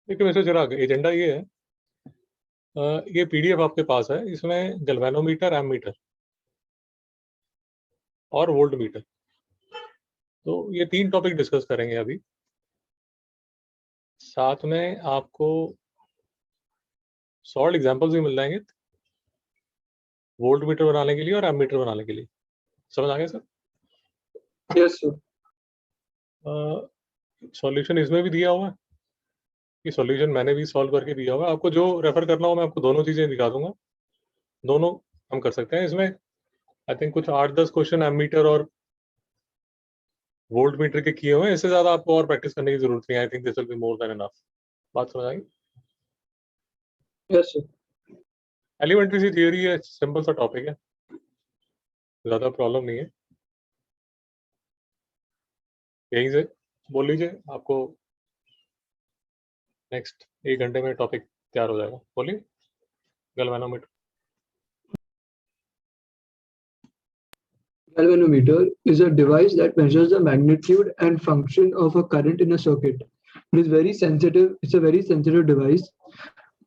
देखिए मिस्टर चिराग, एजेंडा ये है, ये पीडीएफ आपके पास है, इसमें गैल्वेनोमीटर, एमीटर और वोल्ट मीटर, तो ये 3 टॉपिक डिस्कस करेंगे अभी। साथ में आपको सॉल्ड एग्जांपल्स भी मिल जाएंगे वोल्ट मीटर बनाने के लिए और एमीटर बनाने के लिए। समझ आ गया सर? Yes sir. सॉल्यूशन इसमें भी दिया हुआ है, ये सॉल्यूशन मैंने भी सॉल्व करके दिया हुआ है। आपको जो रेफर करना हो मैं आपको दोनों चीजें दिखा दूंगा, दोनों हम कर सकते हैं। इसमें आई थिंक कुछ 8-10 क्वेश्चन एमीटर और वोल्ट मीटर के किए हुए हैं, इससे ज्यादा आपको और प्रैक्टिस करने की जरूरत नहीं है। I think this will be more than enough. बात समझ आई? Yes sir. एलिमेंट्री सी थियोरी है, सिंपल सा टॉपिक है, ज्यादा प्रॉब्लम नहीं है। यहीं से बोल लीजिए, आपको नेक्स्ट 1 घंटे में टॉपिक तैयार हो जाएगा। बोलिए। Galvanometer. Galvanometer is a device that measures the magnitude and function of a current in a circuit. It is very sensitive. It's a very sensitive device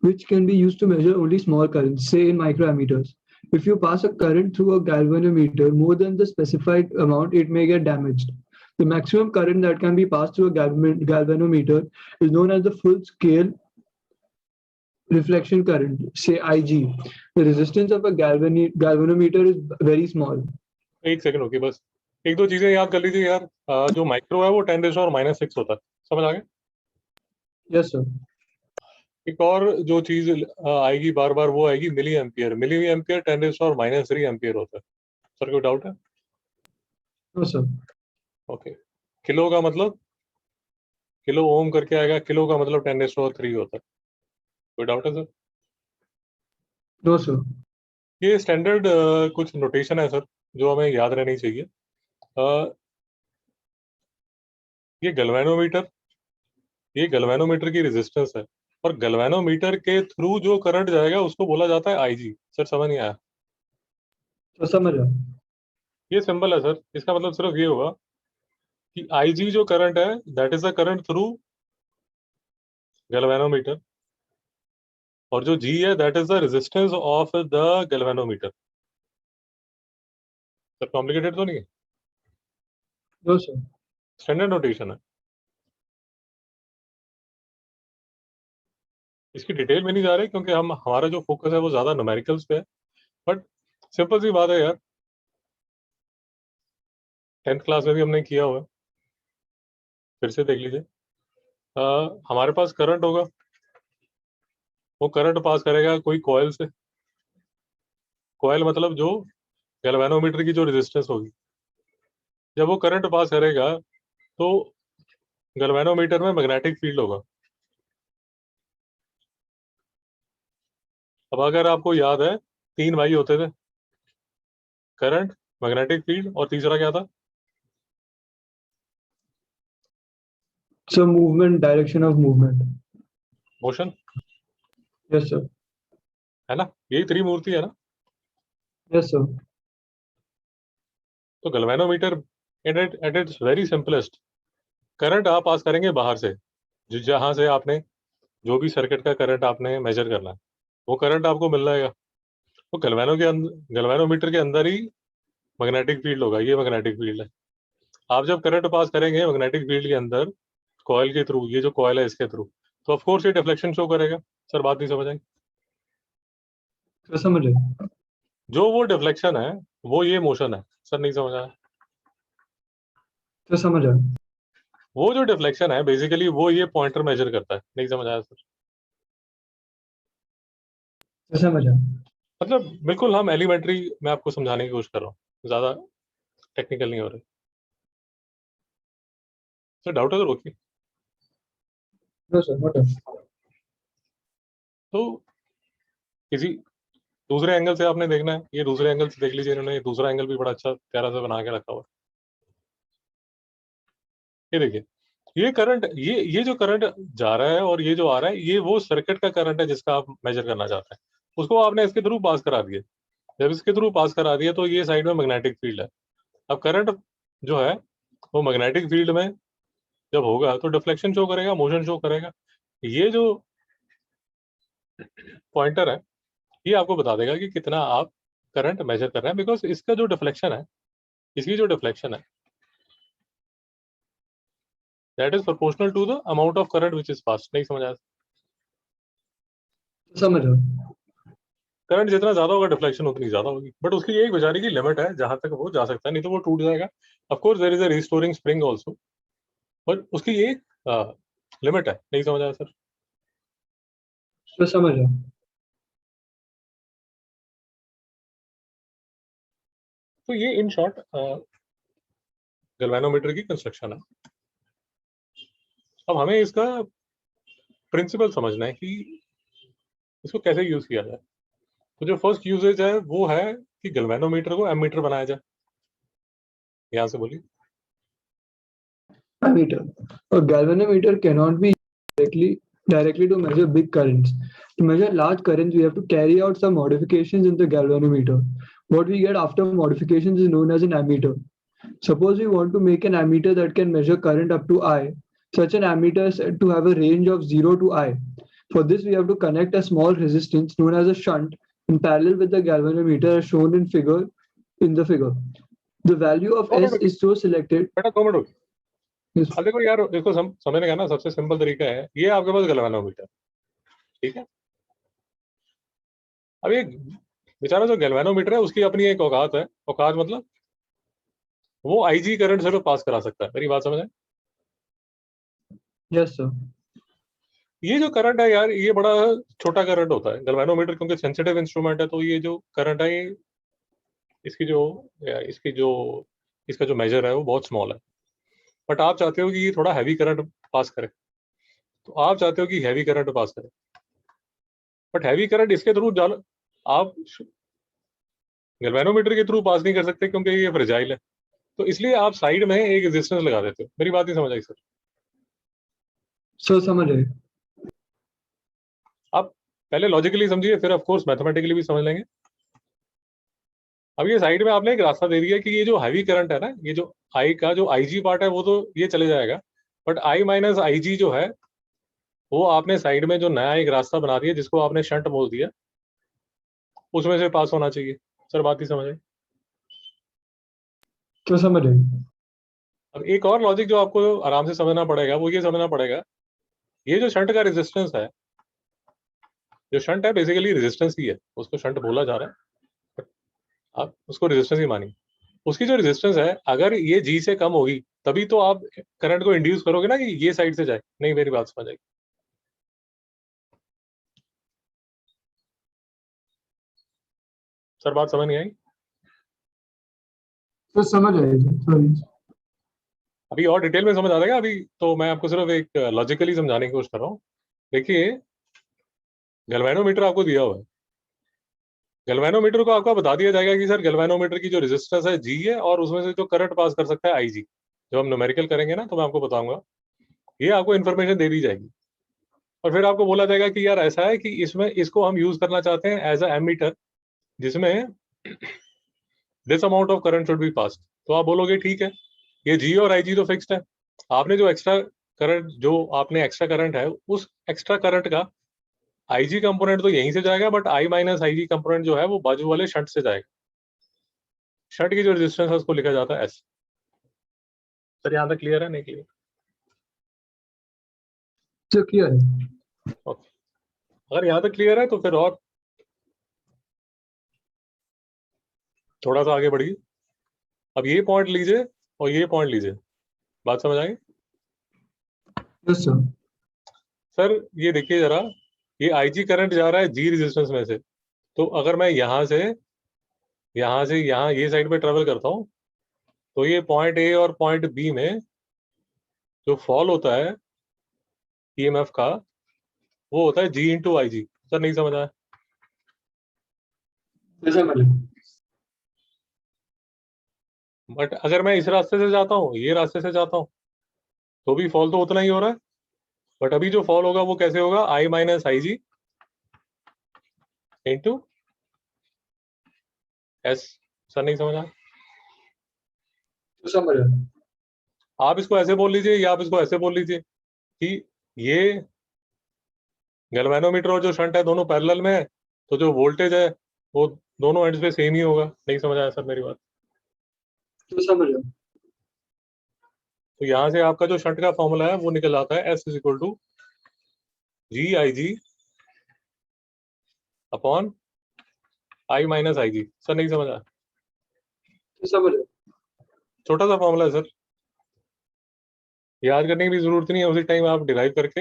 which can be used to measure only small currents, say in microammeters. If you pass a current through a galvanometer more than the specified amount, it may get damaged. The maximum current that can be passed through a galvanometer is known as the full-scale reflection current, say IG. The resistance of a galvanometer is very small. एक second होगी बस, 1-2 चीजें याद कर लीजिए यार। जो micro है वो 10⁻⁻⁶ होता है, समझ आ गया? Yes sir. एक और जो चीज आएगी बार बार, वो आएगी milli ampere. Milli ampere 10⁻³ ampere होता है। सर कोई डाउट है? No sir. ओके। किलो का मतलब किलो ओम करके आएगा, किलो का मतलब 10⁻³ होता है। कोई डाउट है सर? No sir. ये स्टैंडर्ड कुछ नोटेशन है सर, जो हमें याद रहनी चाहिए। ये गैल्वेनोमीटर की रेजिस्टेंस है, और गैल्वेनोमीटर के थ्रू जो करंट जाएगा उसको बोला जाता है आईजी। सर समझ नहीं आया? तो समझ रहा। ये सिंबल है सर, इसका मतलब सिर्फ ये होगा कि आईजी जो करंट है that is the current through galvanometer, और जो जी है that is the resistance of the galvanometer. Sir complicated तो नहीं है? No sir. स्टैंडर्ड नोटेशन है। इसकी डिटेल में नहीं जा रहे क्योंकि हमारा जो फोकस है वो ज्यादा न्यूमेरिकल्स पे है, बट सिंपल सी बात है यार, 10th क्लास में भी हमने किया हुआ है, फिर से देख लीजिए। हमारे पास करंट होगा, वो करंट पास करेगा कोई कॉइल से। कॉइल मतलब जो गैल्वेनोमीटर की जो रेजिस्टेंस होगी, जब वो करंट पास करेगा तो गैल्वेनोमीटर में मैग्नेटिक फील्ड होगा। अब अगर आपको याद है, 3 भाई होते थे, करंट, मैग्नेटिक फील्ड, और तीसरा क्या था? Sir movement, direction of movement. Motion, yes sir. है ना? यही त्रिमूर्ति है ना? Yes sir. तो galvanometer at its very simplest, current आप पास करेंगे बाहर से, जहां से आपने जो भी सर्किट का करंट आपने मेजर करना है वो करंट आपको मिल जाएगा। तो गैल्वेनोमीटर के अंदर ही मैग्नेटिक फील्ड होगा, ये मैग्नेटिक फील्ड है। आप जब करंट पास करेंगे मैग्नेटिक फील्ड के अंदर कॉइल के थ्रू, ये जो कॉइल है इसके थ्रू, तो ऑफ कोर्स ये डिफ्लेक्शन शो करेगा। सर बात नहीं समझ आई? सर समझ रहे। जो वो डिफ्लेक्शन है वो ये मोशन है। सर नहीं समझ आया? सर समझ रहा। वो जो डिफ्लेक्शन है बेसिकली वो ये पॉइंटर मेजर करता है। नहीं समझ आया सर? सर समझ रहा। मतलब बिल्कुल हम एलिमेंट्री में आपको समझाने की कोशिश कर रहा हूँ, ज्यादा टेक्निकल नहीं हो रही। सर डाउट है तो रोकिए। No sir, note. तो किसी दूसरे एंगल से आपने देखना है, ये दूसरे एंगल से देख लीजिए, इन्होंने ये दूसरा एंगल भी बड़ा अच्छा प्यारा सा बना के रखा हुआ है। ये देखिए, ये करंट, ये जो करंट जा रहा है और ये जो आ रहा है, ये वो सर्किट का करंट है जिसका आप मेजर करना चाहते हैं। उसको आपने इसके थ्रू पास करा दिया। जब इसके थ्रू पास करा दिया तो ये साइड में मैग्नेटिक फील्ड है। अब करंट जो है वो मैग्नेटिक फील्ड में जब होगा तो डिफ्लेक्शन शो करेगा, मोशन शो करेगा। ये जो पॉइंटर है ये आपको बता देगा कि कितना आप करंट मेजर कर रहे हैं, बिकॉज इसका जो डिफ्लेक्शन है, इसकी जो डिफ्लेक्शन है, that is proportional to the amount of current which is pass. नहीं समझ आया? समझ रहा हूँ। करंट जितना ज्यादा होगा डिफ्लेक्शन उतनी ज्यादा होगी, बट उसकी एक बेचारी की लिमिट है जहां तक वो जा सकता है, नहीं तो वो टूट जाएगा। Of course there is a restoring spring also, but उसकी एक लिमिट है। नहीं समझ आया सर? तो समझ रहा हूँ। तो ये इन शॉर्ट गैल्वेनोमीटर की कंस्ट्रक्शन है। अब हमें इसका प्रिंसिपल समझना है कि इसको कैसे यूज किया जाए। तो जो फर्स्ट यूजेज है वो है कि गैल्वेनोमीटर को एमीटर बनाया जाए। यहाँ से बोलिए। Ammeter. A galvanometer cannot be directly to measure big currents. To measure large currents, we have to carry out some modifications in the galvanometer. What we get after modifications is known as an ammeter. Suppose we want to make an ammeter that can measure current up to I. Such an ammeter is said to have a range of 0 to I. For this, we have to connect a small resistance known as a shunt in parallel with the galvanometer as shown in the figure. The value of S is so selected. बेटा 2 minute. Yes. अब देखो यार, इसको समझने का ना सबसे simple तरीका है, ये आपके पास गैल्वेनोमीटर, ठीक है। अब ये बेचारा जो गैल्वेनोमीटर है उसकी अपनी एक औकात है। औकात मतलब वो आईजी करंट सिर्फ पास करा सकता है। मेरी बात समझ आए? Yes, sir. ये जो करंट है यार, ये बड़ा छोटा करंट होता है। गैल्वेनोमीटर क्योंकि सेंसिटिव इंस्ट्रूमेंट है, तो ये जो करंट है, ये इसकी जो इसकी जो इसका जो मेजर है वो बहुत स्मॉल है। बट आप चाहते हो कि ये थोड़ा हैवी करंट पास करे, तो आप चाहते हो कि हैवी करंट पास करे, बट हैवी करंट इसके थ्रू आप गैल्वेनोमीटर के थ्रू पास नहीं कर सकते क्योंकि ये फ्रेजाइल है। तो इसलिए आप साइड में एक रेजिस्टेंस लगा देते हो। मेरी बात नहीं समझ आई सर? सर समझ रहे। आप पहले लॉजिकली समझिए, फिर ऑफ कोर्स मैथमेटिकली भी समझ लेंगे। अब ये साइड में आपने एक रास्ता दे दिया कि ये जो हैवी करंट है ना, ये जो आई का जो आईजी पार्ट है वो तो ये चले जाएगा, बट आई माइनस आईजी जो है वो आपने साइड में जो नया एक रास्ता बना दिया जिसको आपने शंट बोल दिया, उसमें से पास होना चाहिए। सर बात ही समझ आई? तो समझ रहे। अब एक और लॉजिक जो आपको आराम से समझना पड़ेगा वो ये समझना पड़ेगा, ये जो शंट का रेजिस्टेंस है, जो शंट है बेसिकली रेजिस्टेंस ही है, उसको शंट बोला जा रहा है, आप उसको रेजिस्टेंस ही मानिए। उसकी जो रेजिस्टेंस है अगर ये जी से कम होगी तभी तो आप करंट को इंड्यूस करोगे ना कि ये साइड से जाए। नहीं मेरी बात समझ आई? सर बात समझ नहीं आई? तो समझ रहे सॉरी। अभी और डिटेल में समझ आ जाएगा। अभी तो मैं आपको सिर्फ एक लॉजिकली समझाने की कोशिश कर रहा हूँ। देखिए, गैल्वेनोमीटर आपको दिया हुआ है, गैल्वेनोमीटर को आपको बता दिया जाएगा कि सर गैल्वेनोमीटर की जो रेजिस्टेंस है जी है और उसमें से जो करंट पास कर सकता है आई जी। जब हम न्यूमेरिकल करेंगे ना तो मैं आपको बताऊंगा, ये आपको इन्फॉर्मेशन दे दी जाएगी। और फिर आपको बोला जाएगा कि यार ऐसा है कि इसमें इसको हम यूज करना चाहते हैं एज अ एमीटर, जिसमें this amount of current should be pass. तो आप बोलोगे ठीक है, ये जी और आई जी तो फिक्स्ड है, आपने जो एक्स्ट्रा करंट, जो आपने एक्स्ट्रा करंट है, उस एक्स्ट्रा करंट का आईजी कंपोनेंट तो यहीं से जाएगा, but I minus IG component जो है वो बाजू वाले शंट से जाएगा। शंट की जो रेजिस्टेंस है उसको लिखा जाता है एस। सर यहाँ तक क्लियर है? नहीं क्लियर? तो क्लियर है। ओके, अगर यहाँ तक क्लियर है तो फिर और थोड़ा सा आगे बढ़िए। अब ये पॉइंट लीजिए और ये पॉइंट लीजिए, बात समझ आई? Yes sir. सर ये देखिए जरा, ये आईजी करंट जा रहा है जी रेजिस्टेंस में से, तो अगर मैं यहाँ से यहाँ ये साइड पे ट्रेवल करता हूँ, तो ये पॉइंट ए और पॉइंट बी में जो फॉल होता है ईएमएफ का वो होता है जी इंटू आई जी। सर नहीं समझ आया? समझ रहे। बट अगर मैं इस रास्ते से जाता हूँ, ये रास्ते से जाता हूँ, तो भी फॉल तो उतना ही हो रहा है, बट अभी जो फॉल होगा वो कैसे होगा? आई माइनस आई जी इंटू एस। सर नहीं समझ आया? तो समझ रहे। आप इसको ऐसे बोल लीजिए या आप इसको ऐसे बोल लीजिए कि ये गैल्वेनोमीटर और जो शंट है दोनों पैरेलल में है, तो जो वोल्टेज है वो दोनों एंड्स पे सेम ही होगा। नहीं समझ आया सर मेरी बात? तो समझ रहे हो? तो यहाँ से आपका जो शंट का फॉर्मूला है वो निकल आता है, S is equal to GIG upon I minus IG। Sir नहीं समझ आया? तो समझ रहे हो? छोटा सा फॉर्मूला है सर, याद करने की भी जरूरत नहीं है, उसी टाइम आप डिराइव करके।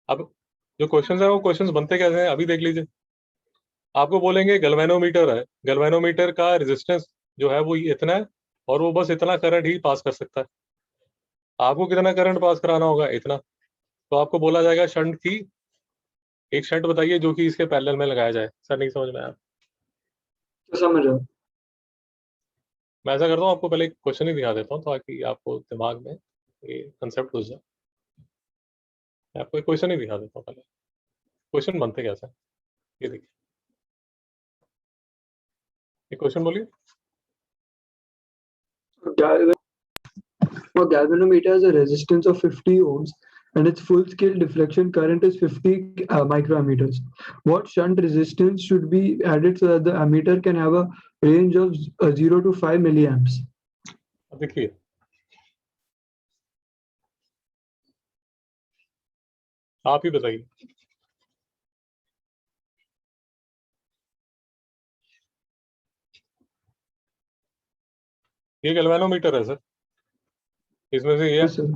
अब जो क्वेश्चंस है वो क्वेश्चंस बनते कैसे हैं अभी देख लीजिए। आपको बोलेंगे गैल्वेनोमीटर है, गैल्वेनोमीटर का रेजिस्टेंस जो है वो इतना है और वो बस इतना करंट ही पास कर सकता है। आपको कितना करंट पास कराना होगा? इतना। तो आपको बोला जाएगा शंट की एक शंट बताइए जो कि इसके पैरेलल में लगाया जाए। सर नहीं समझ में आया? तो समझ रहे हो? मैं ऐसा करता हूँ, आपको पहले एक क्वेश्चन ही दिखा देता हूँ ताकि आपको दिमाग में ये कंसेप्ट घुस जाए। मैं आपको एक क्वेश्चन ही दिखा देता हूँ पहले, क्वेश्चन बनते कैसे हैं। ये देखिए, एक क्वेश्चन बोलिए। A galvanometer has a resistance of 50 ohms and its full-scale deflection current is 50 microammeters. What shunt resistance should be added so that the ammeter can have a range of 0 to 5 milliamps? अब देखिए, आप ही बताइए। ये galvanometer है sir, इसमें से Yes, sir.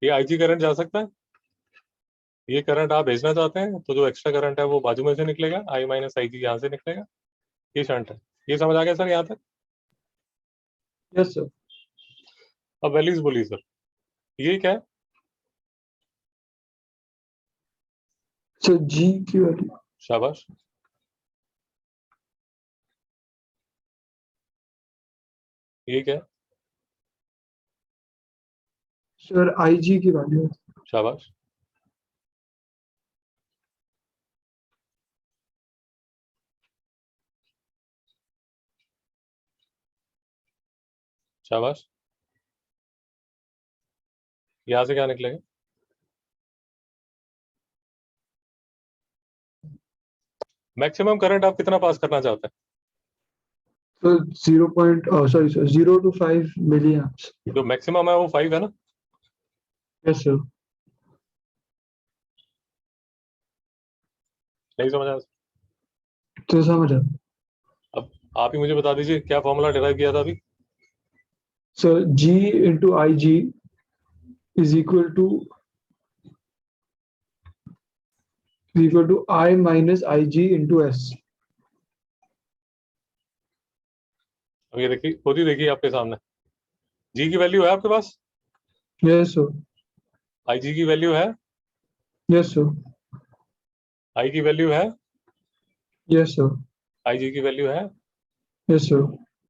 ये IG current जा सकता है। ये करंट आप भेजना चाहते हैं तो जो एक्स्ट्रा करंट है वो बाजू में से निकलेगा, I माइनस IG यहाँ से निकलेगा। ये शंट है। ये समझ आ गया सर यहाँ तक? Yes, sir. अब वैल्यूज बोलिए सर, ये क्या है? So G की value, शाबाश। ये क्या है? sir, IG की value है. शाबाश। शाबाश। यहाँ से क्या निकलेगा? मैक्सिमम करंट आप कितना पास करना चाहते हैं? So 0 to 5 milliamps. जो मैक्सिमम है वो 5 है ना? Yes, sir. नहीं समझ आया? तो समझ रहे हो? अब आप ही मुझे बता दीजिए क्या फॉर्मूला डिराइव किया था अभी? So G into IG is equal to I minus IG into S. अब ये देखिए, खुद ही देखिए आपके सामने, जी की वैल्यू है आपके पास, Yes, sir. IG की वैल्यू है, Yes, sir. I की वैल्यू है, Yes, sir. IG की वैल्यू है, Yes, sir.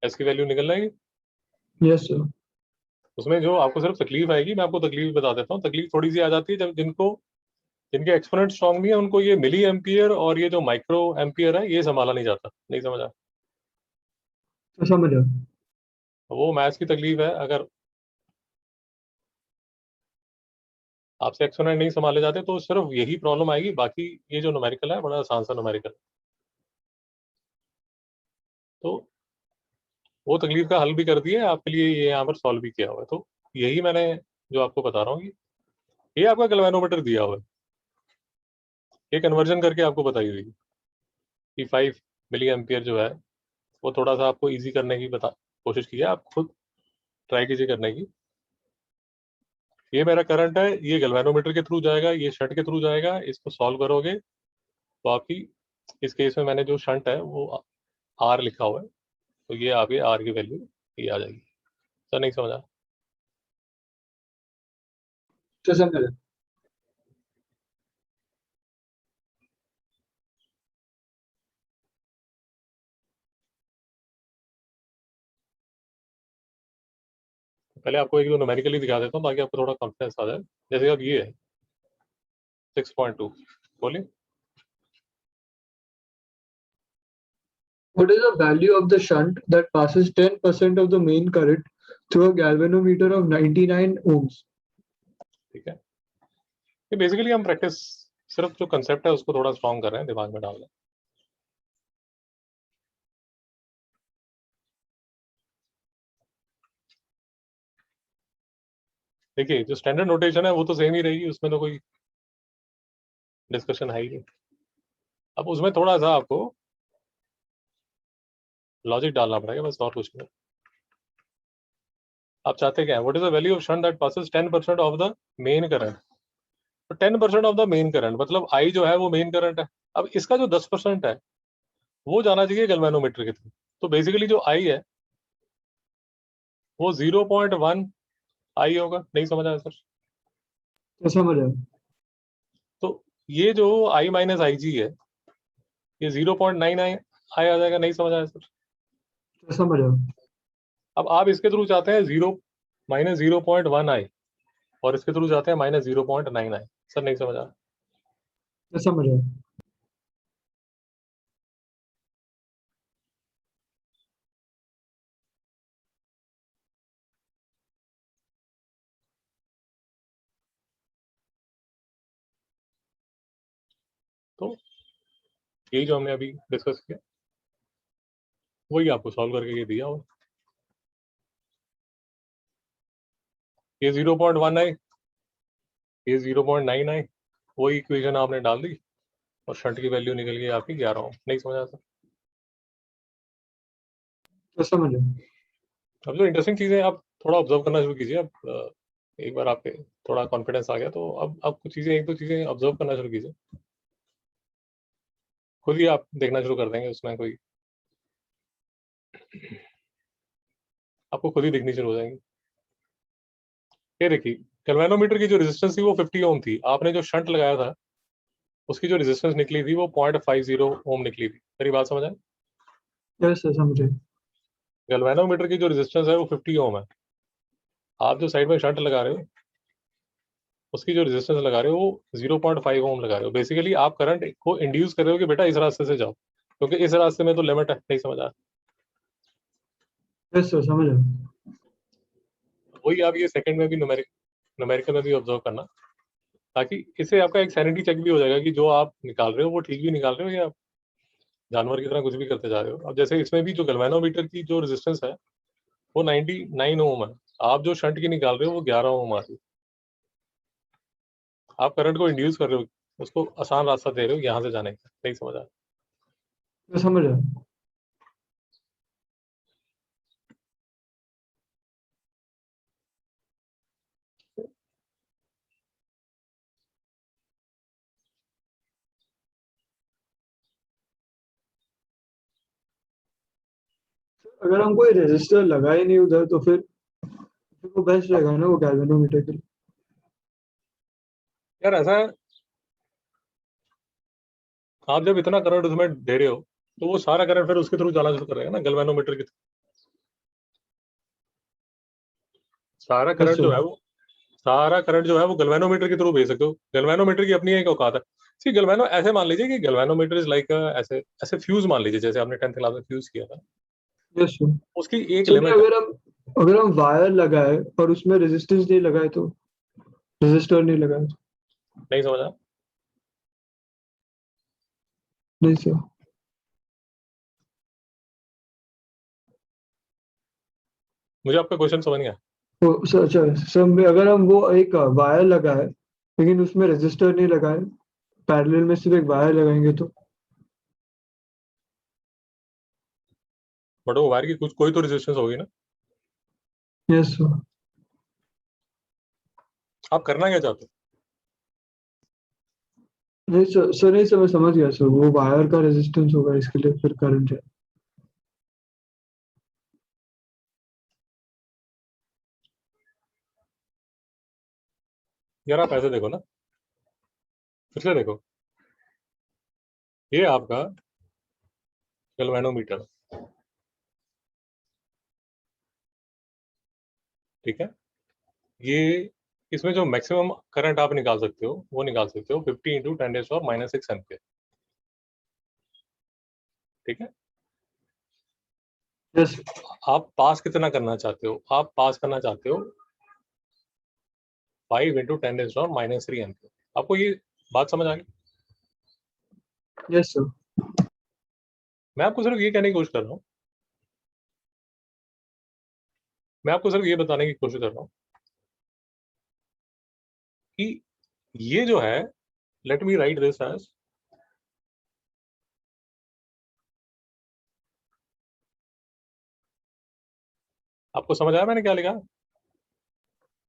S की वैल्यू निकल जाएगी। Yes, sir. उसमें जो आपको सिर्फ तकलीफ आएगी, मैं आपको तकलीफ बता देता हूँ। तकलीफ थोड़ी सी आ जाती है जब जिनके एक्सपोनेंट स्ट्रॉन्ग नहीं है उनको ये मिली एम्पियर और ये जो माइक्रो एम्पियर है ये संभाला नहीं जाता। नहीं समझा? तो समझ रहे हो? वो मैथ्स की तकलीफ है। अगर आपसे एक्सपोनेंट नहीं संभाले जाते तो सिर्फ यही प्रॉब्लम आएगी, बाकी ये जो न्यूमेरिकल है बड़ा आसान सा न्यूमेरिकल। तो वो तकलीफ का हल भी कर दिया आपके लिए, ये यहाँ पर सॉल्व भी किया हुआ है। तो यही मैंने जो आपको बता रहा हूँ कि ये आपका गैल्वेनोमीटर दिया हुआ है, ये कन्वर्जन करके आपको बताई हुई है कि 5 मिली एम्पियर जो है वो थोड़ा सा आपको इजी करने की कोशिश की है। आप खुद ट्राई कीजिए करने की। ये मेरा करंट है, ये गैल्वेनोमीटर के थ्रू जाएगा, ये शंट के थ्रू जाएगा। इसको सॉल्व करोगे तो आपकी, इस केस में मैंने जो शंट है वो आर लिखा हुआ है, तो ये आगे आर की वैल्यू ये आ जाएगी। सर नहीं समझा? तो समझ रहे हो? पहले आपको एक दो न्यूमेरिकली दिखा देता हूँ ताकि आपको थोड़ा कॉन्फिडेंस आ जाए। जैसे अब ये है 6.2, बोलिए। What is the value of the shunt that passes 10% of the main current through a galvanometer of 99 ohms? ठीक है, ये बेसिकली हम प्रैक्टिस सिर्फ जो कंसेप्ट है उसको थोड़ा स्ट्रॉन्ग कर रहे हैं, दिमाग में डाल रहे हैं। देखिए जो स्टैंडर्ड नोटेशन है वो तो सेम ही रहेगी, उसमें तो कोई डिस्कशन है ही नहीं। अब उसमें थोड़ा सा आपको लॉजिक डालना पड़ेगा, बस और कुछ नहीं। आप चाहते क्या है? What is the value of shunt that passes 10% of the main current? तो 10% ऑफ द मेन करंट मतलब आई जो है वो मेन करंट है। अब इसका जो 10% है वो जाना चाहिए गैल्वेनोमीटर के थ्रू। तो बेसिकली जो आई है वो 0.1 आई होगा। नहीं समझ आया सर? समझ आया। तो ये जो आई माइनस आई जी है ये 0.9 आई आ जाएगा। नहीं समझ आया सर? समझ आया। अब आप इसके थ्रू चाहते हैं 0 - 0.1 आई और इसके थ्रू जाते हैं -0.9 आई। सर नहीं समझ आया? समझ आया। तो यही जो हमने अभी डिस्कस किया वही आपको सॉल्व करके ये दिया हो। ये 0.1 आई, ये 0.9 आई, वही इक्वेशन आपने डाल दी और शंट की वैल्यू निकल गई आपकी 11 ओम। नहीं समझ आया सर? समझ आया। अब जो इंटरेस्टिंग चीज़ें आप थोड़ा ऑब्जर्व करना शुरू कीजिए। अब एक बार आपके थोड़ा कॉन्फिडेंस आ गया तो अब कुछ चीज़ें, एक दो चीज़ें ऑब्जर्व करना शुरू कीजिए। खुद ही आप देखना शुरू कर देंगे, उसमें कोई आपको खुद ही दिखनी शुरू हो जाएंगी। ये देखिए गैल्वेनोमीटर की जो रेजिस्टेंस थी वो 50 ओम थी। आपने जो शंट लगाया था उसकी जो रेजिस्टेंस निकली थी वो 0.50 ओम निकली थी। मेरी बात समझ आए? यस सर, समझ आया। गैल्वेनोमीटर की जो रेजिस्टेंस है वो 50 ओम है। आप जो साइड में शंट लगा रहे हो उसकी जो रेजिस्टेंस लगा रहे हो वो 0.5 ओम लगा रहे हो। बेसिकली आप करंट को इंड्यूस कर रहे हो कि बेटा इस रास्ते से जाओ, क्योंकि इस रास्ते में तो लिमिट है। नहीं समझ आया? यस सर, समझ आया। वही आप ये सेकंड में भी न्यूमेरिकल में भी ऑब्जर्व करना, ताकि इससे आपका एक सैनिटी चेक भी हो जाएगा कि जो आप निकाल रहे हो वो ठीक भी निकाल रहे हो या जानवर की तरह कुछ भी करते जा रहे हो। अब जैसे इसमें भी जो गैल्वेनोमीटर की जो रेजिस्टेंस है वो 99 ओम है। आप जो शंट की निकाल रहे हो वो 11 ओम आ रही है। आप करंट को इंड्यूस कर रहे हो, उसको आसान रास्ता दे रहे हो यहाँ से जाने का। नहीं समझ आया? समझ आया। अगर हम कोई रेजिस्टर लगाए नहीं उधर तो फिर वो बेस्ट अब रहेगा ना वो गैल्वेनोमीटर के लिए। यार ऐसा है, आप जब इतना करंट उसमें दे रहे हो तो वो सारा करंट फिर उसके थ्रू जाना शुरू करेगा ना, गैल्वेनोमीटर के थ्रू। सारा यस करंट जो सर। है वो सारा करंट जो है वो गैल्वेनोमीटर के थ्रू भेज सकते हो। गैल्वेनोमीटर की अपनी एक औकात है। सी गैल्वेनो ऐसे मान लीजिए कि गैल्वेनोमीटर इज लाइक ऐसे ऐसे फ्यूज मान लीजिए, जैसे आपने 10th क्लास में फ्यूज किया था। Yes sir. उसकी एक चलिए, लिमिट है। अगर हम वायर लगाए और उसमें रेजिस्टेंस नहीं लगाए तो, रेजिस्टर नहीं लगाए तो? नहीं समझा? नहीं सर। मुझे आपका क्वेश्चन समझ गया। तो सर, अच्छा सर, अगर हम वो एक वायर लगाए लेकिन उसमें रेजिस्टर नहीं लगाए, पैरेलल में सिर्फ एक वायर लगाएंगे तो? बट वो वायर की कुछ कोई तो रेजिस्टेंस होगी ना। Yes sir. आप करना क्या चाहते हो? नहीं सर, नहीं सर, मैं समझ गया सर, वो वायर का रेजिस्टेंस होगा इसके लिए फिर करंट है। यार आप ऐसे देखो ना, फिर से देखो, ये आपका गैल्वेनोमीटर, ठीक है। ये इसमें जो मैक्सिमम करंट आप निकाल सकते हो वो निकाल सकते हो 50 इंटू 10⁻⁻⁶ एम्पियर। ठीक है। यस। आप पास कितना करना चाहते हो? आप पास करना चाहते हो 5 इंटू 10⁻³ एम्पियर। आपको ये बात समझ आ गई? Yes, sir. मैं आपको सिर्फ ये कहने की कोशिश कर रहा हूँ, मैं आपको सिर्फ ये बताने की कोशिश कर रहा हूँ कि ये जो है, let me write this as, आपको समझ आया मैंने क्या लिखा?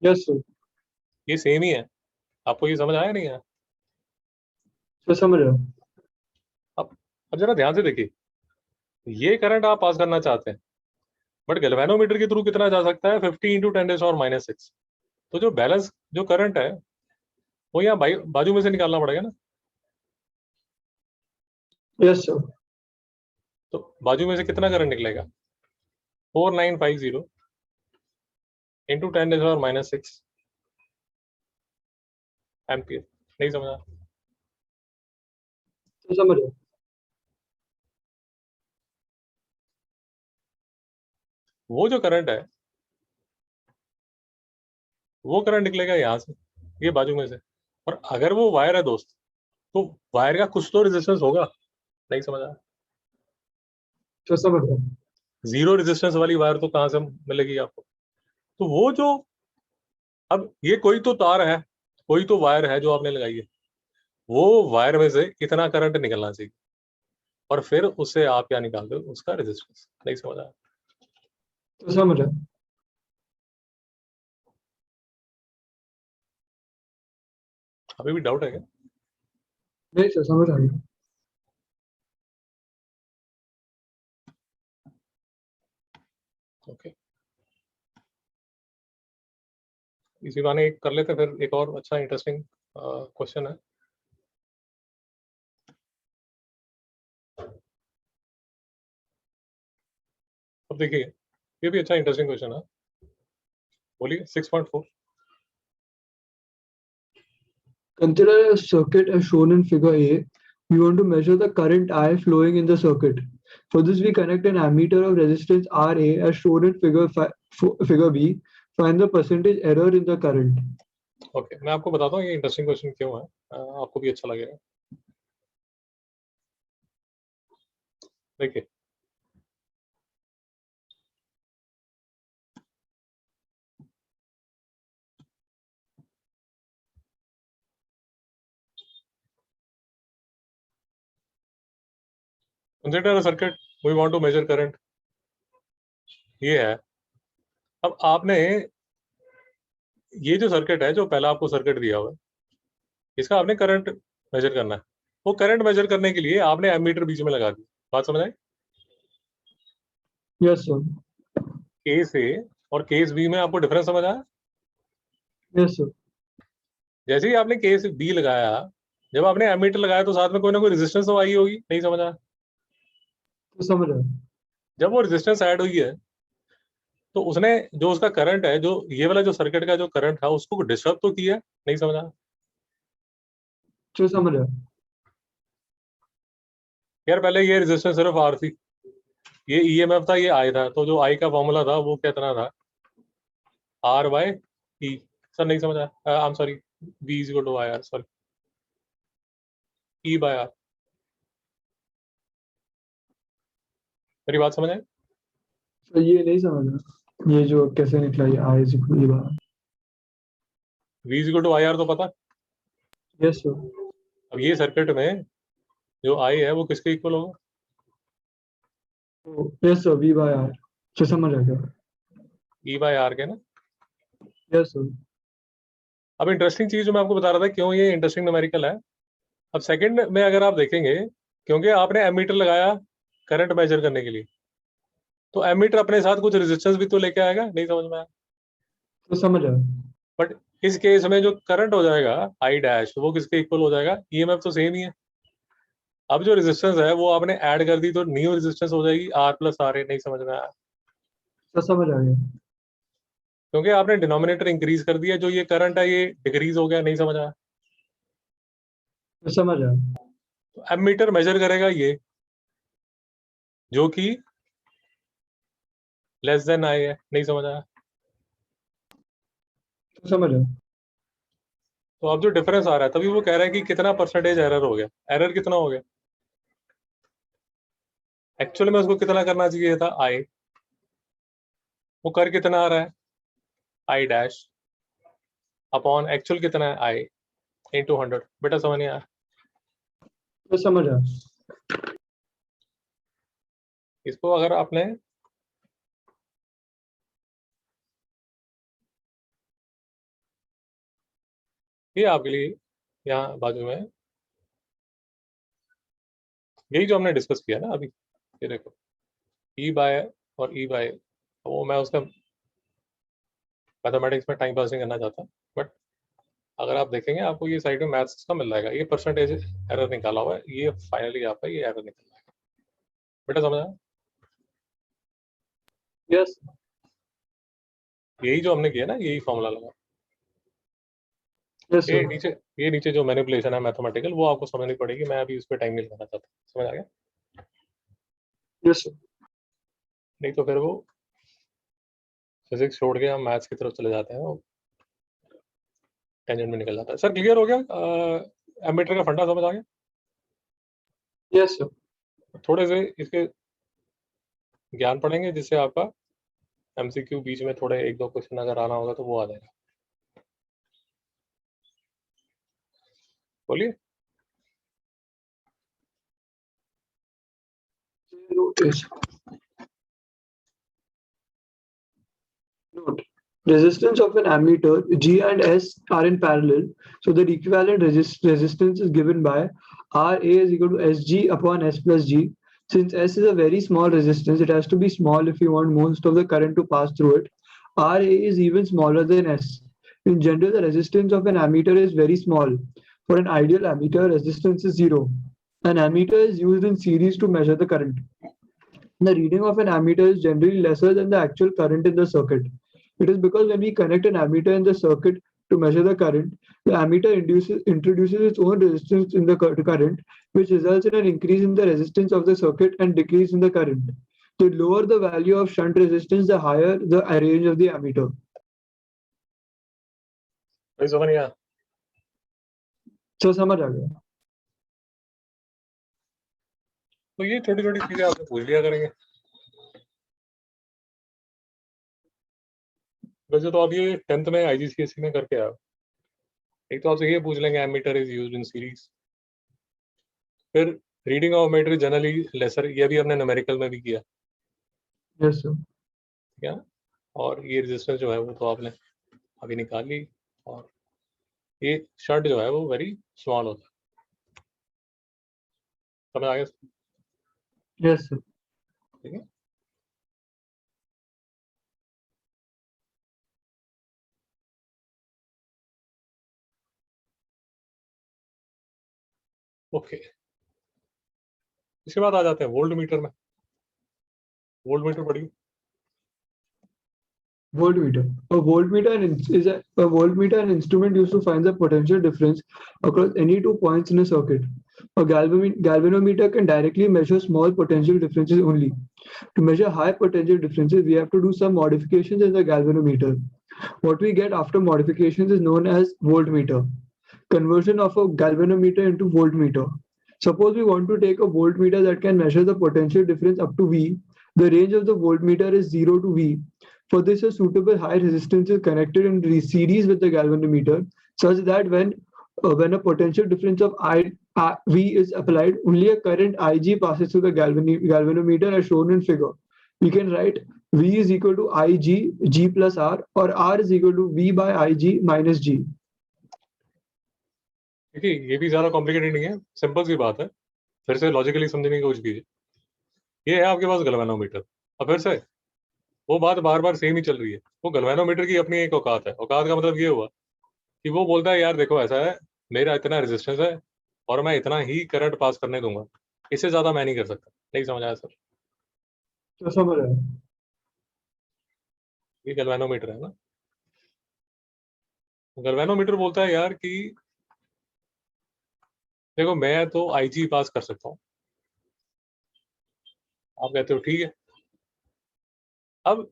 Yes, sir. ये सेम ही है, आपको ये समझ आया नहीं है? सर समझ रहा हूँ. अब जरा ध्यान से देखिए, ये करंट आप पास करना चाहते हैं, बट गैल्वेनोमीटर के थ्रू कितना जा सकता है? 50 इंटू 10⁻⁻⁶। तो जो बैलेंस जो करंट है वो यहाँ बाजू में से निकालना पड़ेगा ना। Yes, sir. तो बाजू में से कितना करंट निकलेगा? 4950 इंटू 10⁻⁻⁶ एम्पियर। नहीं समझा? सर समझ रहा हूँ. वो जो करंट है वो करंट निकलेगा यहाँ से, ये बाजू में से। और अगर वो वायर है दोस्त, तो वायर का कुछ तो रेजिस्टेंस होगा। नहीं समझा? सर समझ रहा हूँ. जीरो रेजिस्टेंस वाली वायर तो कहाँ से मिलेगी आपको? तो वो जो, अब ये कोई तो तार है, कोई तो वायर है जो आपने लगाई है, वो वायर में से इतना करंट निकलना चाहिए, और फिर उससे आप क्या निकालते हो? उसका रेजिस्टेंस। नहीं समझा? सर समझ रहा हूँ. अभी भी डाउट है क्या? नहीं सर समझ आ गया. ओके, इसी बहाने एक कर लेते हैं, फिर एक और अच्छा इंटरेस्टिंग क्वेश्चन है। अब देखिए, ये भी अच्छा इंटरेस्टिंग क्वेश्चन है। बोलिए 6.4। Consider a circuit as shown in figure A. We want to measure the current I flowing in the circuit. For this, we connect an ammeter of resistance RA as shown in figure B. Find the percentage error in the current. Okay, मैं आपको बताता हूँ ये interesting question क्यों है, आपको भी अच्छा लगेगा। देखिए, consider a circuit, we want to measure current, ये है। अब आपने ये जो सर्किट है, जो पहला आपको सर्किट दिया हुआ है, इसका आपने करंट मेजर करना है। वो करंट मेजर करने के लिए आपने एमीटर बीच में लगा दी। बात समझ आई? Yes, sir. केस ए और केस बी में आपको डिफरेंस समझ आया? Yes, sir. जैसे ही आपने केस बी लगाया, जब आपने एमीटर लगाया तो साथ में कोई ना कोई रेजिस्टेंस तो आई होगी। नहीं समझ आया? तो समझ रहा हूँ. जब वो रेजिस्टेंस ऐड हुई है, तो उसने जो उसका करंट है, जो ये वाला जो सर्किट का जो करंट था, उसको डिस्टर्ब तो किया। नहीं समझा? तो समझ रहा हूँ. यार पहले ये रेजिस्टेंस सिर्फ आर थी, ये ईएमएफ था, ये आई था, तो जो आई का फॉर्मूला था वो कितना था? Are bye E. सर नहीं समझा? I am sorry, V is equal to I R, sorry, E by R. मेरी बात समझ आई? तो ये नहीं समझ रहा. ये जो कैसे निकला ये I is equal to R. V is equal to I R तो पता। Yes, sir. अब ये सर्किट में जो आई है वो किसके इक्वल होगा? तो yes, sir. V by R. तो समझ आ गया. ई बाय आर के ना। Yes, sir. अब इंटरेस्टिंग चीज जो मैं आपको बता रहा था, क्यों ये इंटरेस्टिंग न्यूमेरिकल है। अब सेकंड में अगर आप देखेंगे, क्योंकि आपने एमीटर लगाया करंट मेजर करने के लिए, तो एमीटर अपने साथ कुछ रेजिस्टेंस भी तो लेके आएगा। नहीं समझ में आया? तो समझ आ. बट इस केस में जो करंट हो जाएगा आई डैश, वो किसके इक्वल हो जाएगा? ईएमएफ तो सेम ही है। अब जो रेजिस्टेंस है वो आपने ऐड कर दी, तो न्यू रेजिस्टेंस हो जाएगी आर प्लस आर ए। नहीं समझ में आया? तो समझ आ गया. क्योंकि आपने डिनोमिनेटर इंक्रीज कर दिया, जो ये करंट है ये डिक्रीज हो गया। नहीं समझ आया? तो समझ आ. तो एमीटर मेजर करेगा ये, जो कि लेस देन आई है। नहीं समझ आया? तो समझ आ. तो अब जो डिफरेंस आ रहा है, तभी वो कह रहा है कि कितना परसेंटेज एरर हो गया, एरर कितना हो गया। एक्चुअल में उसको कितना करना चाहिए था, आई, वो कर कितना आ रहा है, आई डैश अपॉन एक्चुअल कितना है, आई इंटू 100। बेटा समझ नहीं आया? तो समझ आ इसको अगर आपने ये आपके लिए यहाँ बाजू में यही जो हमने डिस्कस किया ना अभी, ये देखो ई बाय और ई बाय, वो मैं उसका मैथमेटिक्स में टाइम पास नहीं करना चाहता, बट अगर आप देखेंगे आपको ये साइड में मैथ्स का मिल जाएगा, ये परसेंटेज एरर निकाला हुआ है, ये फाइनली आपका ये एरर निकल जाएगा। बेटा समझ आया? यस यही जो हमने किया ना, यही फॉर्मूला लगा। यस ये सर नीचे ये नीचे जो मैनिपुलेशन है मैथमेटिकल, वो आपको समझनी पड़ेगी, मैं अभी उस पर टाइम नहीं लगाना चाहता। समझ आ गया? यस सर नहीं तो फिर वो फिजिक्स छोड़ के हम मैथ्स की तरफ चले जाते हैं, वो टेंजेंट में निकल जाता है। सर क्लियर हो गया? एमीटर का फंडा समझ आ गया? यस सर थोड़े से इसके ज्ञान पढ़ेंगे जिससे आपका एमसीक्यू बीच में थोड़े एक दो क्वेश्चन अगर आना होगा तो वो आ जाएगा। बोलिए। Yes. Note. Resistance of an ammeter G and S are in parallel, so the equivalent resistance is given by RA is equal to SG upon S plus G. Since S is a very small resistance, it has to be small if you want most of the current to pass through it. RA is even smaller than S. In general, the resistance of an ammeter is very small. For an ideal ammeter, resistance is zero. An ammeter is used in series to measure the current. The reading of an ammeter is generally lesser than the actual current in the circuit. It is because when we connect an ammeter in the circuit to measure the current, the ammeter introduces its own resistance in the current, which results in an increase in the resistance of the circuit and decrease in the current. The lower the value of shunt resistance, the higher the range of the ammeter. कोई समझ नहीं आया? So समझ आ गया? तो ये छोटी छोटी चीजें आपने पूछ लिया करेंगे। वैसे तो आप ये 10th में आईजीसीएसई में करके आओ। एक तो आपसे ये पूछ लेंगे ammeter is used in series, फिर reading of meter generally lesser, ये भी हमने न्यूमेरिकल में भी किया। Yes sir. क्या? और ये रेजिस्टेंस जो है वो तो आपने अभी निकाल ली, और ये शर्ट जो है वो वेरी स्मॉल होता है। समझ आ गया? Yes sir. ठीक है। ओके, इसके बाद आ जाते हैं वोल्ट मीटर में। वोल्ट मीटर पढ़िए। Voltmeter. A voltmeter is a voltmeter an instrument used to find the potential difference across any 2 points in a circuit. A galvanometer can directly measure small potential differences only. To measure high potential differences, we have to do some modifications in the galvanometer. What we get after modifications is known as voltmeter. Conversion of a galvanometer into voltmeter. Suppose we want to take a voltmeter that can measure the potential difference up to V. The range of the voltmeter is 0 to V. For this, a suitable high resistance is connected in series with the galvanometer, such that when a potential difference of V is applied, only a current Ig passes through the galvanometer as shown in figure. We can write V is equal to Ig, G plus R, or R is equal to V by Ig minus G. देखिए ये भी ज़्यादा complicated नहीं है, simple सी बात है। फिर से लॉजिकली समझने की कोशिश कीजिए। ये है आपके पास गैल्वेनोमीटर, और फिर से वो बात बार बार सेम ही चल रही है। वो गैल्वेनोमीटर की अपनी एक औकात है। औकात का मतलब ये हुआ कि वो बोलता है यार देखो ऐसा है, मेरा इतना रेजिस्टेंस है और मैं इतना ही करंट पास करने दूंगा, इससे ज़्यादा मैं नहीं कर सकता। नहीं समझ आया सर? तो समझ रहे हैं? ये गैल्वेनोमीटर है ना। गैल्वेनोमीटर बोलता है यार कि देखो मैं तो आईजी पास कर सकता हूँ। आप कहते हो ठीक है। अब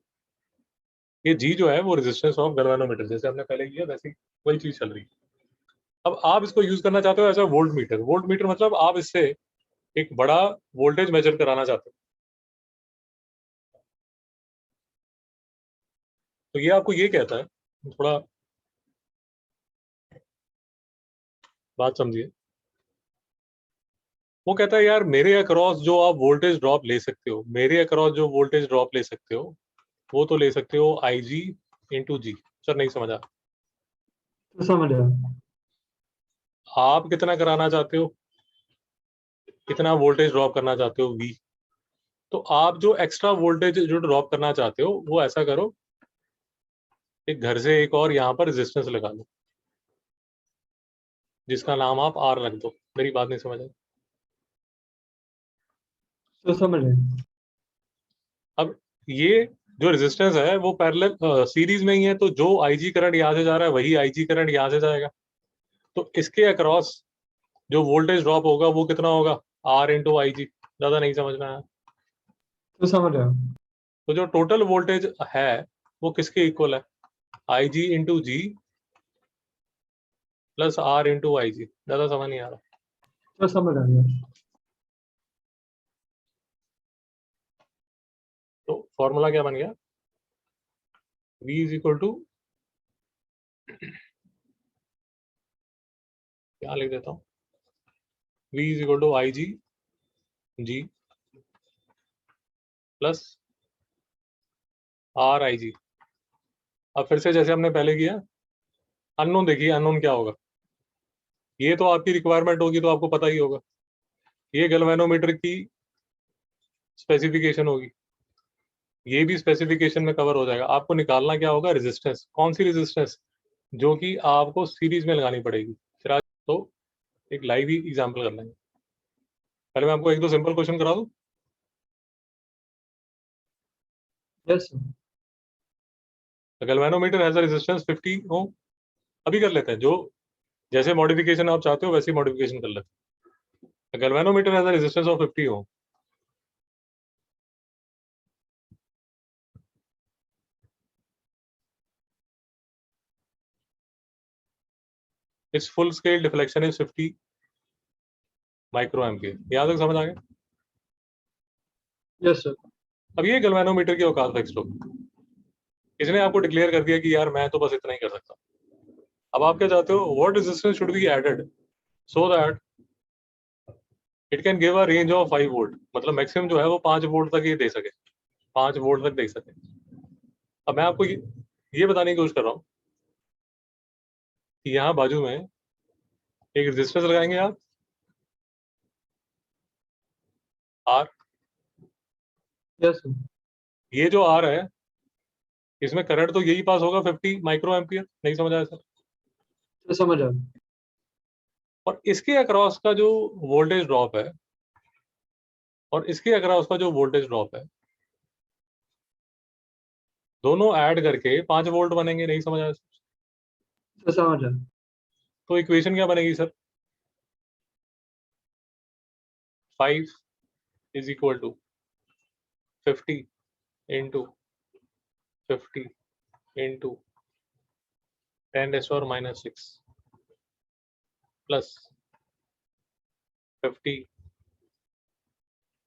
ये जी जो है वो रेजिस्टेंस ऑफ गैल्वेनोमीटर, जैसे हमने पहले किया वैसे वही चीज चल रही है। अब आप इसको यूज करना चाहते हो as a volt meter. Volt meter मतलब आप इससे एक बड़ा वोल्टेज मेजर कराना चाहते हो। तो ये आपको ये कहता है, थोड़ा बात समझिए। वो कहता है यार मेरे अक्रॉस जो आप वोल्टेज ड्रॉप ले सकते हो, मेरे अक्रॉस जो वोल्टेज ड्रॉप ले सकते हो, वो तो ले सकते हो आई जी इंटू जी। सर नहीं समझा। तो समझ रहा। आप कितना कराना चाहते हो, कितना वोल्टेज ड्रॉप करना चाहते हो, वी। तो आप जो एक्स्ट्रा वोल्टेज जो ड्रॉप करना चाहते हो वो ऐसा करो, एक घर से एक और यहाँ पर रेजिस्टेंस लगा लो, जिसका नाम आप आर रख दो। मेरी बात नहीं समझ आई। तो समझ रहे। अब ये जो रेजिस्टेंस है वो पैरेलल सीरीज में ही है, तो जो आईजी करंट यहाँ से जा रहा है वही आईजी करंट यहाँ से जाएगा। तो इसके अक्रॉस जो वोल्टेज ड्रॉप होगा वो कितना होगा, आर इंटू आई जी। ज्यादा नहीं समझ में आया। तो समझ रहा। तो जो टोटल वोल्टेज है वो किसके इक्वल है, I G into G plus R into I G. ज्यादा समझ नहीं आ रहा। तो समझ रहा। तो फॉर्मूला क्या बन गया, V इज इक्वल टू, क्या लिख देता हूँ, V is equal to I G G plus R I G. अब फिर से जैसे हमने पहले किया, अननोन देखिए, अननोन क्या होगा। ये तो आपकी रिक्वायरमेंट होगी तो आपको पता ही होगा, ये गैल्वेनोमीटर की स्पेसिफिकेशन होगी, ये भी स्पेसिफिकेशन में कवर हो जाएगा। आपको निकालना क्या होगा, रेजिस्टेंस। कौन सी रेजिस्टेंस, जो कि आपको सीरीज में लगानी पड़ेगी। फिर आज तो एक लाइव ही एग्जांपल कर लेंगे। पहले मैं आपको एक दो सिंपल क्वेश्चन करा दूं। Yes sir. Galvanometer has a resistance 50 ओम। अभी कर लेते हैं, जो जैसे मॉडिफिकेशन आप चाहते हो वैसी मॉडिफिकेशन कर लेते हैं। Galvanometer has a resistance of 50 ohm. It's full scale deflection is 50 micro ampere. यहाँ तक समझ आ गया। Yes sir. अब ये गैल्वेनोमीटर की औकात फिक्स होगी। इसने आपको डिक्लेयर कर दिया कि यार मैं तो बस इतना ही कर सकता हूँ। अब आप क्या चाहते हो, what resistance should be added so that it can give a range of 5 volt. मतलब मैक्सिमम जो है वो 5 वोल्ट तक ये दे सके, 5 वोल्ट तक दे सके। अब मैं आपको ये बताने की कोशिश कर रहा हूँ कि यहाँ बाजू में एक रेजिस्टेंस लगाएंगे आप, आर। Yes sir. ये जो आर है इसमें करंट तो यही पास होगा 50 माइक्रो एम्पियर। नहीं समझ आया सर। तो समझ रहा। और इसके अक्रॉस का जो वोल्टेज ड्रॉप है, और इसके अक्रॉस का जो वोल्टेज ड्रॉप है, दोनों ऐड करके 5 वोल्ट बनेंगे। नहीं समझ आया सर। तो समझ रहा। तो इक्वेशन क्या बनेगी sir, 5 is equal to 50 into 50 into 10⁻⁻6 plus 50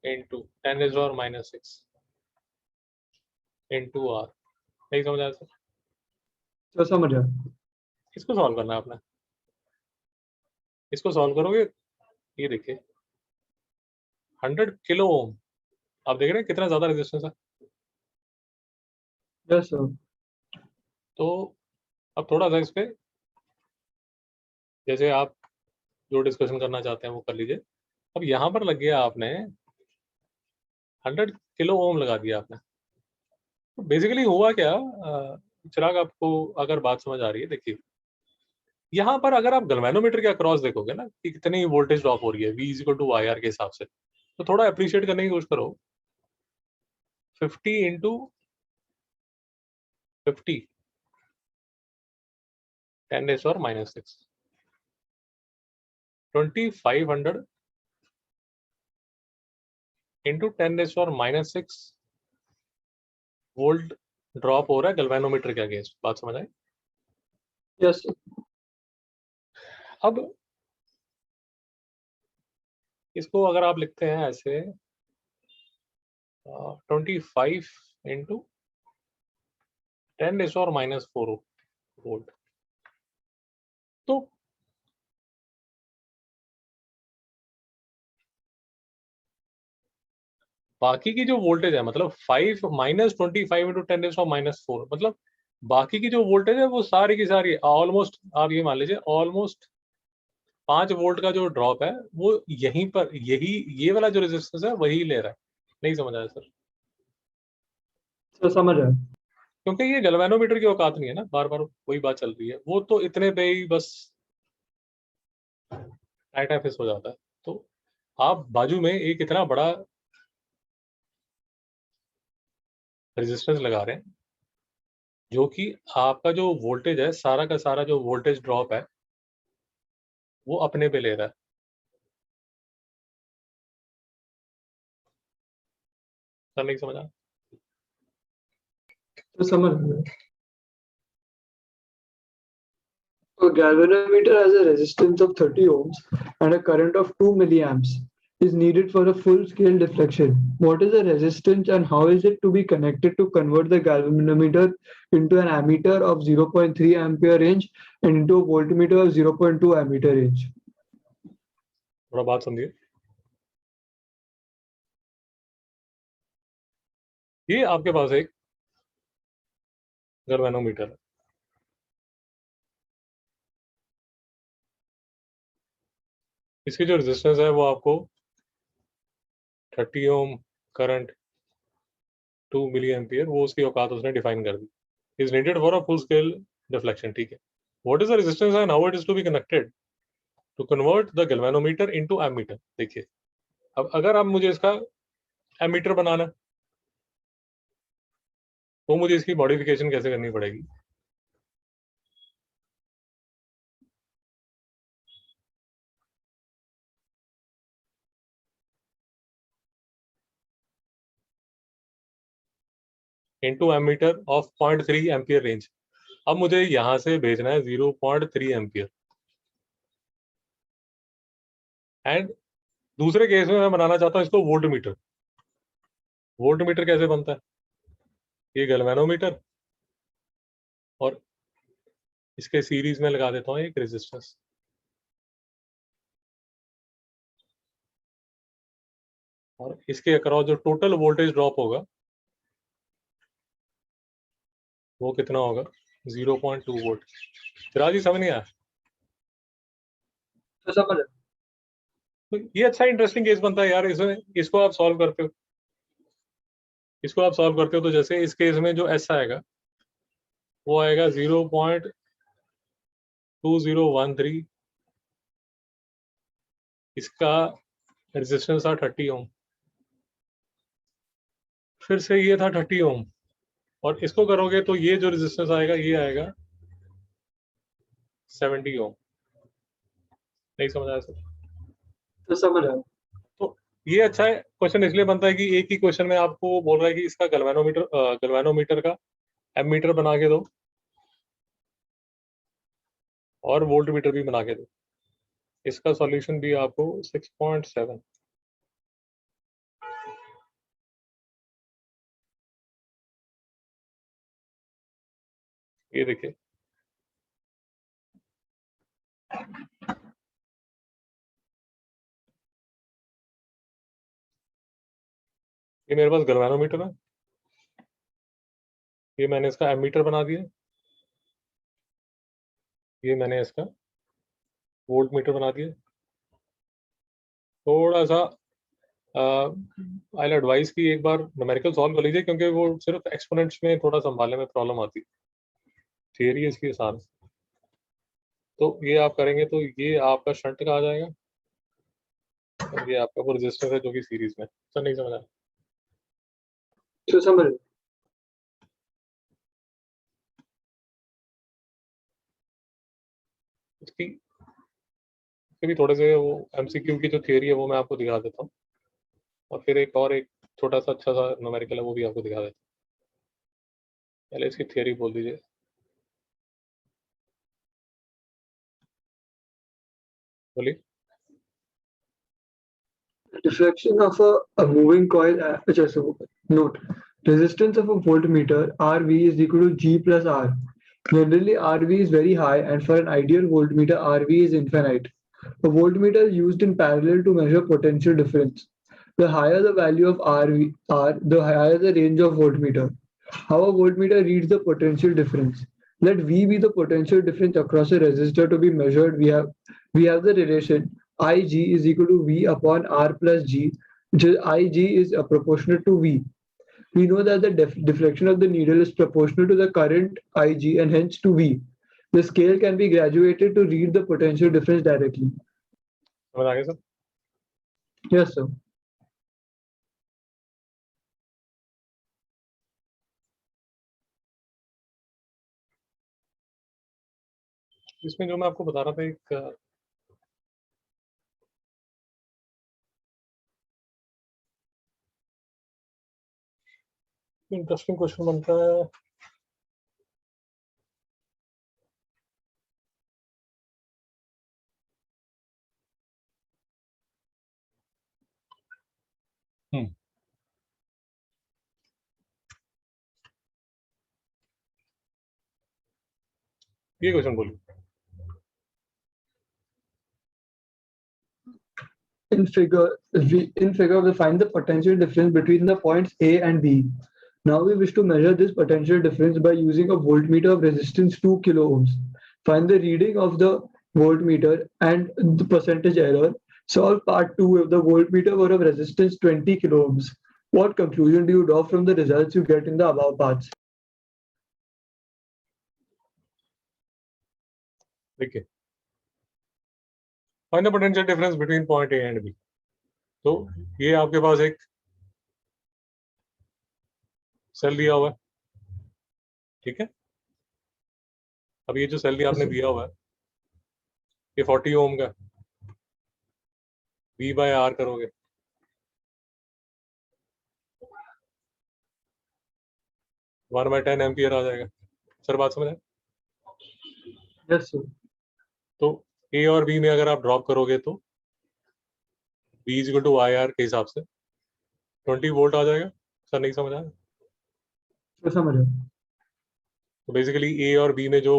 into 10⁻⁻6 into R. नहीं समझ आया सर। तो समझ रहा। इसको सॉल्व करना है आपने। इसको सॉल्व करोगे, ये देखिए 100 किलो ओम। आप देख रहे हैं कितना ज्यादा रेजिस्टेंस है। Yes sir. तो अब थोड़ा सा इस पे, जैसे आप जो डिस्कशन करना चाहते हैं वो कर लीजिए। अब यहाँ पर लग गया आपने 100 किलो ओम लगा दिया आपने। तो बेसिकली हुआ क्या, चिराग आपको अगर बात समझ आ रही है, देखिए यहाँ पर अगर आप गैल्वेनोमीटर के अक्रॉस देखोगे ना कि कितनी वोल्टेज ड्रॉप हो रही है, V is equal to I R के हिसाब से, तो थोड़ा अप्रिशिएट करने की कोशिश करो। 50 इंटू 50 10⁻⁻6 2500 इंटू 10⁻⁻6 वोल्ट ड्रॉप हो रहा है गैल्वेनोमीटर के अगेंस्ट। बात समझ आई। Yes sir. अब इसको अगर आप लिखते हैं ऐसे 25 इंटू 10⁻⁻4 वोल्ट, तो बाकी की जो वोल्टेज है, मतलब 5 - 25 इंटू 10⁻⁻4, मतलब बाकी की जो वोल्टेज है वो सारी की सारी ऑलमोस्ट, आप ये मान लीजिए ऑलमोस्ट 5 वोल्ट का जो ड्रॉप है वो यहीं पर, यही ये वाला जो रेजिस्टेंस है वही ले रहा है। नहीं समझ आया सर? तो समझ आया। क्योंकि ये गैल्वेनोमीटर की औकात नहीं है ना, बार बार वही बात चल रही है, वो तो इतने पे ही बस टाइट फिस हो जाता है। तो आप बाजू में एक इतना बड़ा रेजिस्टेंस लगा रहे हैं जो कि आपका जो वोल्टेज है, सारा का सारा जो वोल्टेज ड्रॉप है वो अपने पे ले रहा है। सर नहीं समझा? तो समझ गया। A galvanometer has a resistance of 30 ohms and a current of 2 milliamps is needed for a full-scale deflection. What is the resistance and how is it to be connected to convert the galvanometer into an ammeter of 0.3 ampere range and into a voltmeter of 0.2 ammeter range? थोड़ा बात समझिए। ये आपके पास एक galvanometer है, इसकी जो resistance है वो आपको 30 ओम करंट 2 मिली एम्पियर, वो उसकी औकात उसने डिफाइन कर दी, is needed for a full scale deflection. ठीक है, what is the resistance and how it is to be connected to convert the galvanometer into ammeter. देखिए, अब अगर आप मुझे इसका एमीटर बनाना है तो मुझे इसकी मॉडिफिकेशन कैसे करनी पड़ेगी? Into ammeter of 0.3 ampere range. अब मुझे यहां से भेजना है 0.3 एम्पियर, एंड दूसरे केस में मैं बनाना चाहता हूं इसको वोल्ट मीटर। वोल्ट मीटर कैसे बनता है? ये गैल्वेनोमीटर और इसके सीरीज में लगा देता हूं एक रेजिस्टेंस, और इसके अक्रॉस जो टोटल वोल्टेज ड्रॉप होगा वो कितना होगा? 0.2 वोल्ट। फिर जी समझ नहीं आया? तो समझ आया। तो ये अच्छा इंटरेस्टिंग केस बनता है यार, इसमें इसको आप सॉल्व करते हो, इसको आप सॉल्व करते हो तो जैसे इस केस में जो एस आएगा वो आएगा 0.2013, इसका रेजिस्टेंस था 30 ओम, फिर से ये था 30 ओम, और इसको करोगे तो ये जो रेजिस्टेंस आएगा ये आएगा 70 ओम। नहीं समझ आया सर? तो समझ आया। तो ये अच्छा है क्वेश्चन, इसलिए बनता है कि एक ही क्वेश्चन में आपको बोल रहा है कि इसका गैल्वेनोमीटर का एमीटर बना के दो और वोल्ट मीटर भी बना के दो। इसका सॉल्यूशन भी आपको 6.7। ये देखिए, ये मेरे पास गैल्वेनोमीटर है, ये मैंने इसका एमीटर बना दिया, ये मैंने इसका वोल्ट मीटर बना दिया। थोड़ा सा आई एडवाइस की एक बार न्यूमेरिकल सॉल्व कर लीजिए, क्योंकि वो सिर्फ एक्सपोनेंट्स में थोड़ा संभालने में प्रॉब्लम आती है, थियरी इसकी आसान है। तो ये आप करेंगे तो ये आपका शंट का आ जाएगा और ये आपका वो रेजिस्टेंस है जो कि सीरीज में। सर नहीं समझा? तो समझ आया। इसकी भी थोड़े से वो एमसीक्यू की जो थियरी है वो मैं आपको दिखा देता हूँ, और फिर एक छोटा सा अच्छा सा न्यूमेरिकल है वो भी आपको दिखा देता हूँ। पहले इसकी थियरी बोल दीजिए। बोलिए। Deflection of a moving coil, just note, resistance of a voltmeter RV is equal to G plus R. Generally, RV is very high, and for an ideal voltmeter, RV is infinite. A voltmeter is used in parallel to measure potential difference. The higher the value of RV, R, the higher the range of voltmeter. How a voltmeter reads the potential difference. Let V be the potential difference across a resistor to be measured. We have the relation Ig is equal to V upon R plus G, which is Ig is proportional to V. We know that the deflection of the needle is proportional to the current Ig and hence to V. The scale can be graduated to read the potential difference directly. समझ आ गया sir? Yes, sir. इसमें जो मैं आपको बता रहा था, एक इंटरेस्टिंग क्वेश्चन बनता है। ये क्वेश्चन बोलिए। In figure, we find the potential difference between the points A and B. Now we wish to measure this potential difference by using a voltmeter of resistance 2 kilo ohms. Find the reading of the voltmeter and the percentage error. Solve part 2 of the voltmeter were of resistance 20 kilo ohms. What conclusion do you draw from the results you get in the above parts? देखिए, find the potential difference between point A and B. तो ये आपके पास एक cell दिया हुआ है, ठीक है। अब ये जो सेल दिया आपने दिया हुआ है, ये 40 ओम का, V बाय आर करोगे, 1/10 एम्पियर आ जाएगा। सर बात समझ आए? Yes, sir. तो A और B में अगर आप ड्रॉप करोगे तो V is equal to I R के हिसाब से 20 वोल्ट आ जाएगा। सर नहीं समझ आया? समझ रहे हो? तो बेसिकली A और B में जो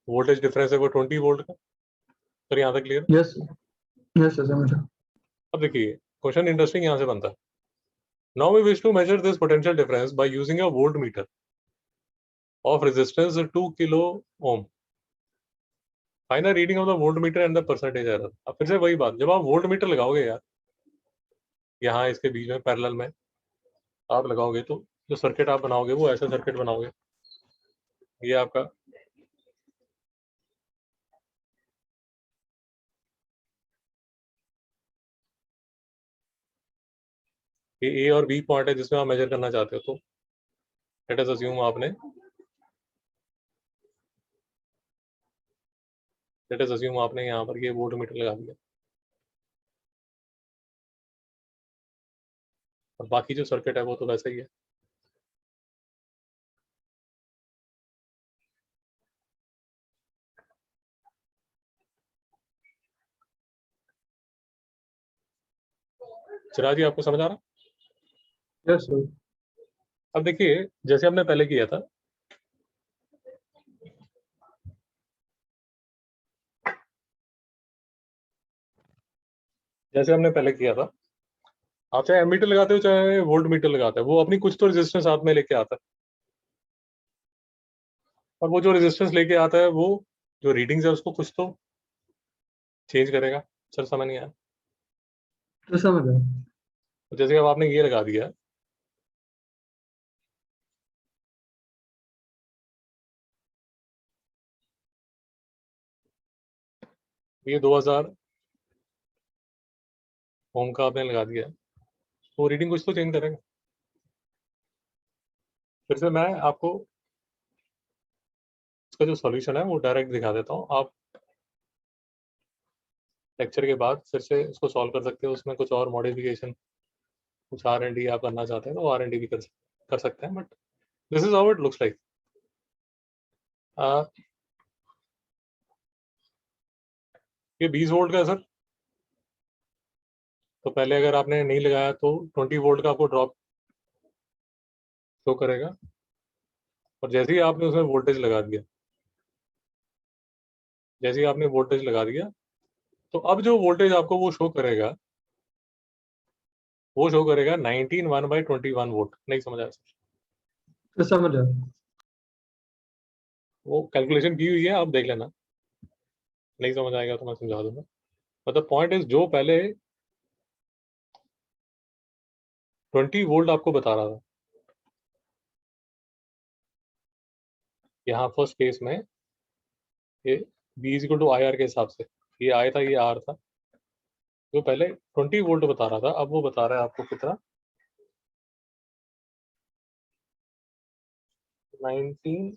वोल्टेज डिफरेंस है वो 20 वोल्ट का। सर यहाँ तक clear? Yes, sir. Yes, sir. समझ रहे हो? अब देखिए, क्वेश्चन इंटरेस्टिंग यहाँ से बनता है। Now we wish to measure this potential difference by using a voltmeter of resistance 2 kilo ohm. Find the reading of the voltmeter and the percentage error. अब फिर से वही बात, जब आप वोल्टमीटर लगाओगे यार, यहाँ इसके बीच में पैरेलल में आप लगाओगे तो जो सर्किट आप बनाओगे वो ऐसा सर्किट बनाओगे। ये आपका ये ए और बी पॉइंट है जिसमें आप मेजर करना चाहते हो। तो लेट अस अज्यूम आपने यहाँ पर ये वोल्टमीटर लगा दिया और बाकी जो सर्किट है वो तो वैसा ही है। चिराग जी आपको समझ आ रहा? Yes, sir. अब देखिए, जैसे हमने पहले किया था, आप चाहे एमीटर लगाते हो चाहे वोल्ट मीटर लगाते हो, वो अपनी कुछ तो रेजिस्टेंस साथ में लेके आता है, और वो जो रेजिस्टेंस लेके आता है वो जो रीडिंग्स है उसको कुछ तो चेंज करेगा। सर समझ नहीं आया? तो समझ रहे हो? तो जैसे अब आपने ये लगा दिया, ये 2000 ओम का आपने लगा दिया, तो रीडिंग कुछ तो चेंज करेगा। फिर से मैं आपको इसका जो सॉल्यूशन है वो डायरेक्ट दिखा देता हूँ। आप लेक्चर के बाद फिर से उसको सॉल्व कर सकते हो। उसमें कुछ और मॉडिफिकेशन, कुछ R&D आप करना चाहते हैं तो R&D भी कर सकते हैं, but this is how it looks like. ये 20 वोल्ट का है सर। तो पहले अगर आपने नहीं लगाया तो 20 वोल्ट का आपको ड्रॉप शो करेगा, और जैसे ही आपने उसमें वोल्टेज लगा दिया, जैसे ही आपने वोल्टेज लगा दिया, तो अब जो वोल्टेज आपको वो शो करेगा, वो शो करेगा 19 1/21 वोल्ट। नहीं समझ आया सर? तो समझ रहा। वो कैलकुलेशन की हुई है, आप देख लेना, नहीं समझ आएगा तो मैं समझा दूंगा। मतलब पॉइंट इज, जो पहले 20 वोल्ट आपको बता रहा था, यहाँ फर्स्ट केस में ये B equal to I R के हिसाब से, ये आई था, ये आर था, जो पहले 20 वोल्ट बता रहा था, अब वो बता रहा है आपको कितना, 19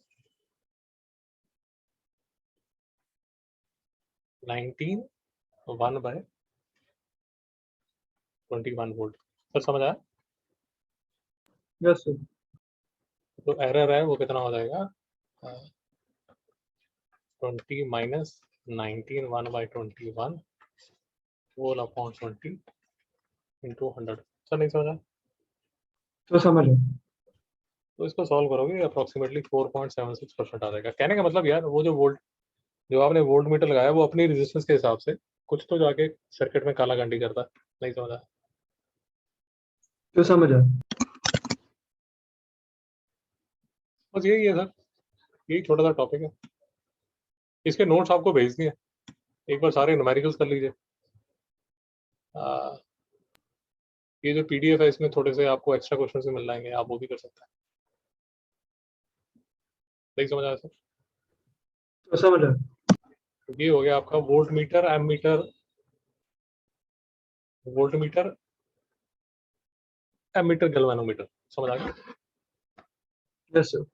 1/21 वोल्ट। सर समझ आया? Yes sir. तो एरर है वो कितना हो जाएगा, 20 minus 19 1/21 whole upon 20 into 100। Sir नहीं समझा? तो समझ रहा। तो इसको सॉल्व करोगे अप्रोक्सीमेटली 4.76% आ जाएगा। कहने का मतलब यार, वो जो वोल्ट, जो आपने वोल्ट मीटर लगाया, वो अपनी रेजिस्टेंस के हिसाब से कुछ तो जाके सर्किट में काला घंटी करता है। नहीं समझा? तो समझ रहा। बस यही है सर, यही छोटा सा टॉपिक है। इसके नोट्स आपको भेज दिए, एक बार सारे न्यूमेरिकल्स कर लीजिए। ये जो पीडीएफ है, इसमें थोड़े से आपको एक्स्ट्रा क्वेश्चन भी मिल जाएंगे, आप वो भी कर सकते हैं। नहीं समझ आया सर? तो समझ रहा। ये हो गया आपका voltmeter, ammeter, volt meter, ammeter, galvanometer. समझ आ गया? Yes sir.